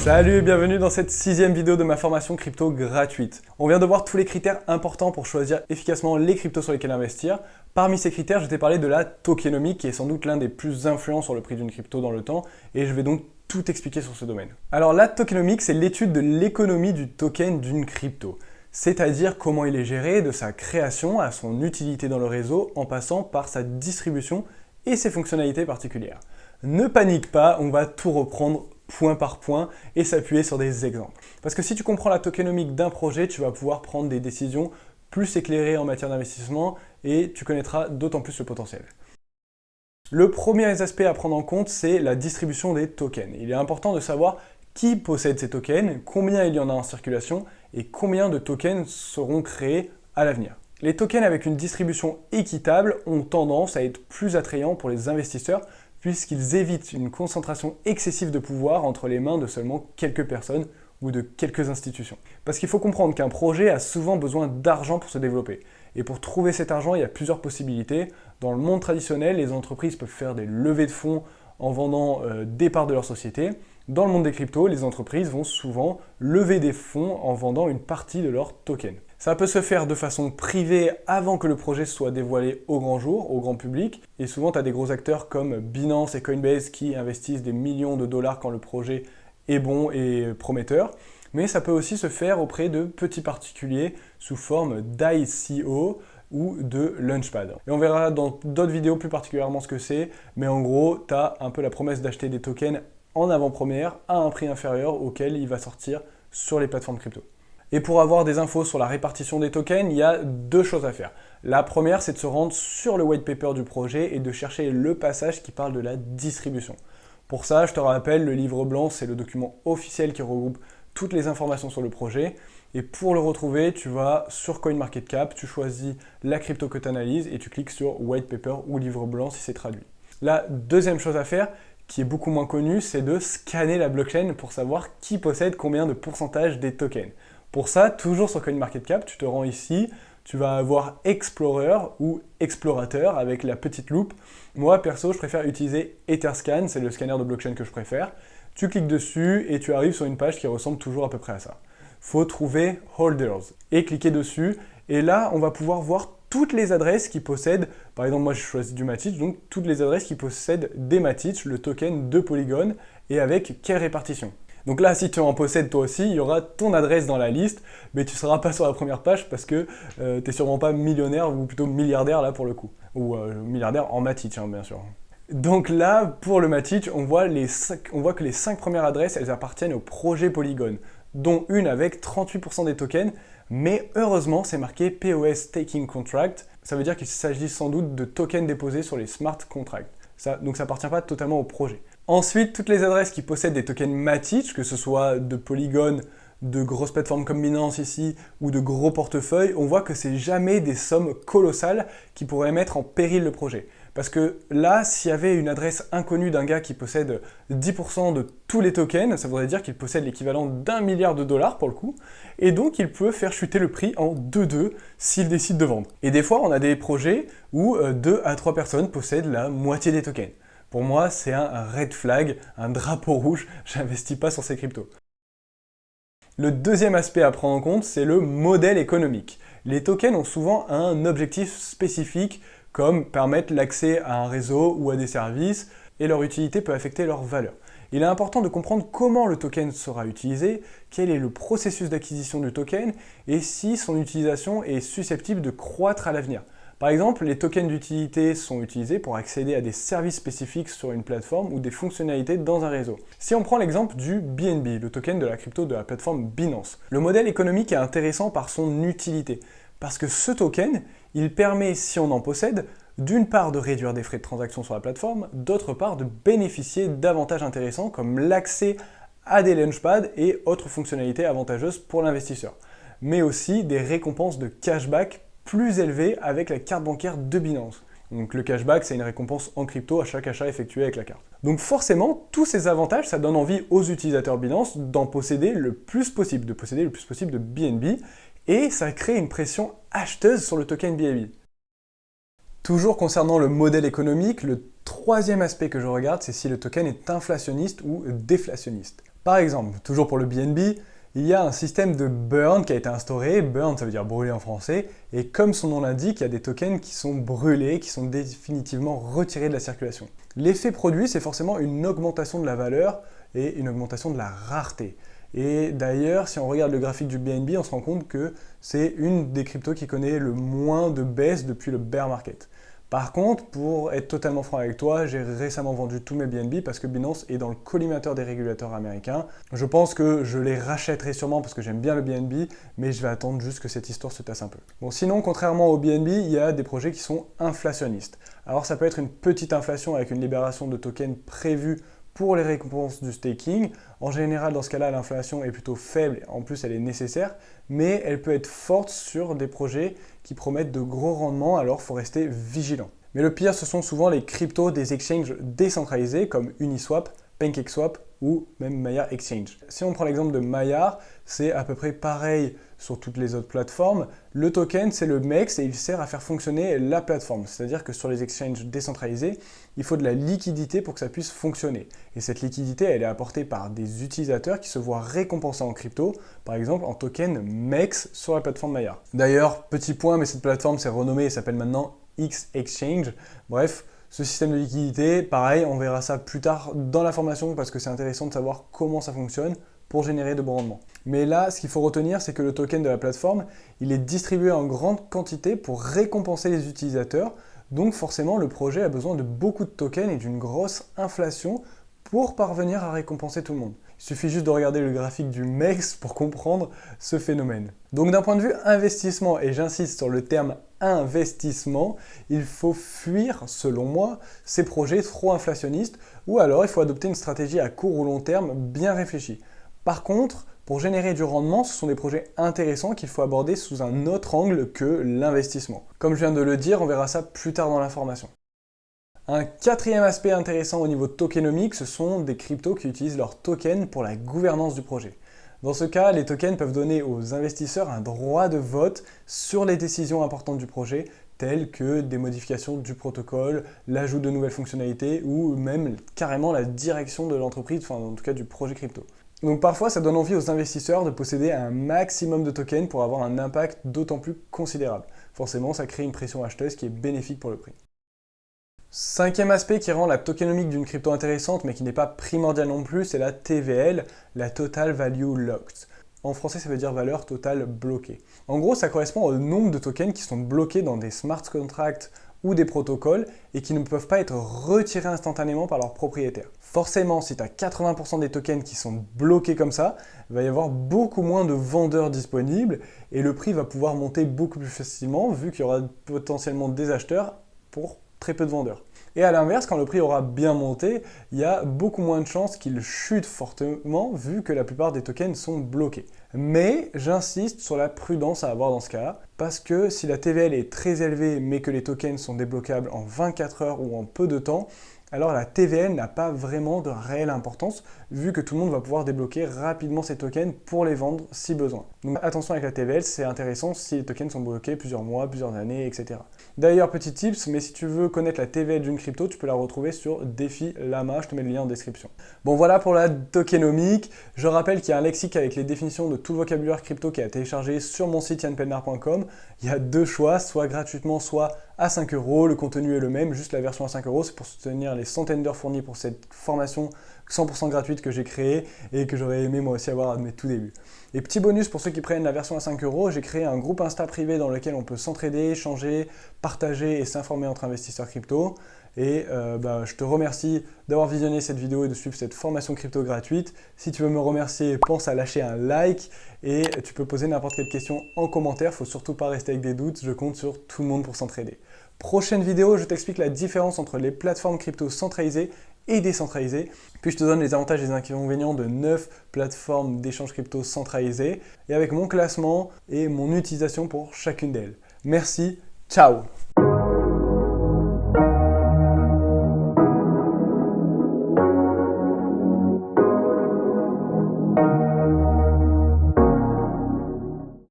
Salut et bienvenue dans cette 6e vidéo de ma formation crypto gratuite. On vient de voir tous les critères importants pour choisir efficacement les cryptos sur lesquels investir. Parmi ces critères, je t'ai parlé de la tokenomics qui est sans doute l'un des plus influents sur le prix d'une crypto dans le temps et je vais donc tout expliquer sur ce domaine. Alors la tokenomics, c'est l'étude de l'économie du token d'une crypto, c'est-à-dire comment il est géré de sa création à son utilité dans le réseau en passant par sa distribution et ses fonctionnalités particulières. Ne panique pas, on va tout reprendre point par point et s'appuyer sur des exemples. Parce que si tu comprends la tokenomics d'un projet, tu vas pouvoir prendre des décisions plus éclairées en matière d'investissement et tu connaîtras d'autant plus le potentiel. Le premier aspect à prendre en compte, c'est la distribution des tokens. Il est important de savoir qui possède ces tokens, combien il y en a en circulation et combien de tokens seront créés à l'avenir. Les tokens avec une distribution équitable ont tendance à être plus attrayants pour les investisseurs puisqu'ils évitent une concentration excessive de pouvoir entre les mains de seulement quelques personnes ou de quelques institutions. Parce qu'il faut comprendre qu'un projet a souvent besoin d'argent pour se développer. Et pour trouver cet argent, il y a plusieurs possibilités. Dans le monde traditionnel, les entreprises peuvent faire des levées de fonds en vendant des parts de leur société. Dans le monde des cryptos, les entreprises vont souvent lever des fonds en vendant une partie de leurs tokens. Ça peut se faire de façon privée avant que le projet soit dévoilé au grand jour, au grand public. Et souvent, tu as des gros acteurs comme Binance et Coinbase qui investissent des millions de dollars quand le projet est bon et prometteur. Mais ça peut aussi se faire auprès de petits particuliers sous forme d'ICO ou de Launchpad. Et on verra dans d'autres vidéos plus particulièrement ce que c'est. Mais en gros, tu as un peu la promesse d'acheter des tokens en avant-première à un prix inférieur auquel il va sortir sur les plateformes crypto. Et pour avoir des infos sur la répartition des tokens, il y a deux choses à faire. La première, c'est de se rendre sur le white paper du projet et de chercher le passage qui parle de la distribution. Pour ça, je te rappelle, le livre blanc, c'est le document officiel qui regroupe toutes les informations sur le projet. Et pour le retrouver, tu vas sur CoinMarketCap, tu choisis la crypto que tu analyses et tu cliques sur white paper ou livre blanc si c'est traduit. La deuxième chose à faire, qui est beaucoup moins connue, c'est de scanner la blockchain pour savoir qui possède combien de pourcentage des tokens. Pour ça, toujours sur CoinMarketCap, tu te rends ici, tu vas avoir Explorer ou Explorateur avec la petite loupe. Moi, perso, je préfère utiliser Etherscan, c'est le scanner de blockchain que je préfère. Tu cliques dessus et tu arrives sur une page qui ressemble toujours à peu près à ça. Faut trouver Holders et cliquer dessus. Et là, on va pouvoir voir toutes les adresses qui possèdent, par exemple, moi je choisis du Matic, donc toutes les adresses qui possèdent des Matic, le token de Polygon, et avec quelle répartition. Donc là, si tu en possèdes toi aussi, il y aura ton adresse dans la liste, mais tu ne seras pas sur la première page parce que tu n'es sûrement pas millionnaire ou plutôt milliardaire là pour le coup. Ou milliardaire en Matic, hein, bien sûr. Donc là, pour le Matic, on voit que les 5 premières adresses, elles appartiennent au projet Polygon, dont une avec 38% des tokens, mais heureusement, c'est marqué POS Staking Contract. Ça veut dire qu'il s'agit sans doute de tokens déposés sur les smart contracts. Donc ça appartient pas totalement au projet. Ensuite, toutes les adresses qui possèdent des tokens Matic, que ce soit de Polygon, de grosses plateformes comme Binance ici, ou de gros portefeuilles, on voit que c'est jamais des sommes colossales qui pourraient mettre en péril le projet. Parce que là, s'il y avait une adresse inconnue d'un gars qui possède 10% de tous les tokens, ça voudrait dire qu'il possède l'équivalent d'1 milliard de dollars pour le coup, et donc il peut faire chuter le prix en 2-2 s'il décide de vendre. Et des fois, on a des projets où 2 à 3 personnes possèdent la moitié des tokens. Pour moi, c'est un red flag, un drapeau rouge, j'investis pas sur ces cryptos. Le deuxième aspect à prendre en compte, c'est le modèle économique. Les tokens ont souvent un objectif spécifique, comme permettre l'accès à un réseau ou à des services, et leur utilité peut affecter leur valeur. Il est important de comprendre comment le token sera utilisé, quel est le processus d'acquisition du token, et si son utilisation est susceptible de croître à l'avenir. Par exemple, les tokens d'utilité sont utilisés pour accéder à des services spécifiques sur une plateforme ou des fonctionnalités dans un réseau. Si on prend l'exemple du BNB, le token de la crypto de la plateforme Binance, le modèle économique est intéressant par son utilité, parce que ce token, il permet, si on en possède, d'une part de réduire des frais de transaction sur la plateforme, d'autre part de bénéficier d'avantages intéressants comme l'accès à des launchpads et autres fonctionnalités avantageuses pour l'investisseur, mais aussi des récompenses de cashback plus élevé avec la carte bancaire de Binance. Donc le cashback, c'est une récompense en crypto à chaque achat effectué avec la carte. Donc forcément, tous ces avantages, ça donne envie aux utilisateurs Binance d'en posséder le plus possible, de BNB, et ça crée une pression acheteuse sur le token BNB. Toujours concernant le modèle économique, le troisième aspect que je regarde, c'est si le token est inflationniste ou déflationniste. Par exemple, toujours pour le BNB, il y a un système de burn qui a été instauré. Burn, ça veut dire brûler en français. Et comme son nom l'indique, il y a des tokens qui sont brûlés, qui sont définitivement retirés de la circulation. L'effet produit, c'est forcément une augmentation de la valeur et une augmentation de la rareté. Et d'ailleurs, si on regarde le graphique du BNB, on se rend compte que c'est une des cryptos qui connaît le moins de baisse depuis le bear market. Par contre, pour être totalement franc avec toi, j'ai récemment vendu tous mes BNB parce que Binance est dans le collimateur des régulateurs américains. Je pense que je les rachèterai sûrement parce que j'aime bien le BNB, mais je vais attendre juste que cette histoire se tasse un peu. Bon, sinon, contrairement au BNB, il y a des projets qui sont inflationnistes. Alors ça peut être une petite inflation avec une libération de tokens prévue pour les récompenses du staking. En général, dans ce cas-là, l'inflation est plutôt faible, en plus elle est nécessaire, mais elle peut être forte sur des projets qui promettent de gros rendements, alors il faut rester vigilant. Mais le pire, ce sont souvent les cryptos des exchanges décentralisés comme Uniswap, PancakeSwap ou même Maiar Exchange. Si on prend l'exemple de Maiar, c'est à peu près pareil sur toutes les autres plateformes. Le token, c'est le MEX et il sert à faire fonctionner la plateforme. C'est-à-dire que sur les exchanges décentralisés, il faut de la liquidité pour que ça puisse fonctionner. Et cette liquidité, elle est apportée par des utilisateurs qui se voient récompensés en crypto, par exemple en token MEX sur la plateforme Maiar. D'ailleurs, petit point, mais cette plateforme s'est renommée et s'appelle maintenant X Exchange. Bref, ce système de liquidité, pareil, on verra ça plus tard dans la formation parce que c'est intéressant de savoir comment ça fonctionne pour générer de bons rendements. Mais là, ce qu'il faut retenir, c'est que le token de la plateforme, il est distribué en grande quantité pour récompenser les utilisateurs. Donc forcément, le projet a besoin de beaucoup de tokens et d'une grosse inflation pour parvenir à récompenser tout le monde. Il suffit juste de regarder le graphique du MEX pour comprendre ce phénomène. Donc d'un point de vue investissement, et j'insiste sur le terme investissement, il faut fuir, selon moi, ces projets trop inflationnistes ou alors il faut adopter une stratégie à court ou long terme bien réfléchie. Par contre, pour générer du rendement, ce sont des projets intéressants qu'il faut aborder sous un autre angle que l'investissement. Comme je viens de le dire, on verra ça plus tard dans la formation. Un quatrième aspect intéressant au niveau tokenomique, ce sont des cryptos qui utilisent leurs tokens pour la gouvernance du projet. Dans ce cas, les tokens peuvent donner aux investisseurs un droit de vote sur les décisions importantes du projet, telles que des modifications du protocole, l'ajout de nouvelles fonctionnalités ou même carrément la direction de l'entreprise, enfin en tout cas du projet crypto. Donc parfois, ça donne envie aux investisseurs de posséder un maximum de tokens pour avoir un impact d'autant plus considérable. Forcément, ça crée une pression acheteuse qui est bénéfique pour le prix. Cinquième aspect qui rend la tokenomique d'une crypto intéressante, mais qui n'est pas primordial non plus, c'est la TVL, la Total Value Locked. En français, ça veut dire valeur totale bloquée. En gros, ça correspond au nombre de tokens qui sont bloqués dans des smart contracts ou des protocoles et qui ne peuvent pas être retirés instantanément par leurs propriétaires. Forcément, si tu as 80% des tokens qui sont bloqués comme ça, il va y avoir beaucoup moins de vendeurs disponibles et le prix va pouvoir monter beaucoup plus facilement vu qu'il y aura potentiellement des acheteurs pour très peu de vendeurs. Et à l'inverse, quand le prix aura bien monté, il y a beaucoup moins de chances qu'il chute fortement vu que la plupart des tokens sont bloqués. Mais j'insiste sur la prudence à avoir dans ce cas-là, parce que si la TVL est très élevée mais que les tokens sont débloquables en 24 heures ou en peu de temps, alors la TVL n'a pas vraiment de réelle importance vu que tout le monde va pouvoir débloquer rapidement ces tokens pour les vendre si besoin. Donc attention avec la TVL, c'est intéressant si les tokens sont bloqués plusieurs mois, plusieurs années, etc. D'ailleurs, petit tips, mais si tu veux connaître la TVL d'une crypto, tu peux la retrouver sur Défi Lama, je te mets le lien en description. Bon voilà pour la tokenomique. Je rappelle qu'il y a un lexique avec les définitions de tout le vocabulaire crypto qui est à télécharger sur mon site yanpelnar.com. Il y a deux choix, soit gratuitement, soit à 5 €. Le contenu est le même, juste la version à 5 €, c'est pour soutenir les centaines d'heures fournies pour cette formation 100% gratuite que j'ai créée et que j'aurais aimé moi aussi avoir à mes tout débuts. Et petit bonus pour ceux qui prennent la version à 5 €, j'ai créé un groupe Insta privé dans lequel on peut s'entraider, échanger, partager et s'informer entre investisseurs crypto. Et je te remercie d'avoir visionné cette vidéo et de suivre cette formation crypto gratuite. Si tu veux me remercier, pense à lâcher un like et tu peux poser n'importe quelle question en commentaire. Il ne faut surtout pas rester avec des doutes, je compte sur tout le monde pour s'entraider. Prochaine vidéo, je t'explique la différence entre les plateformes crypto centralisées et décentralisées. Puis je te donne les avantages et les inconvénients de 9 plateformes d'échange crypto centralisées et avec mon classement et mon utilisation pour chacune d'elles. Merci, ciao!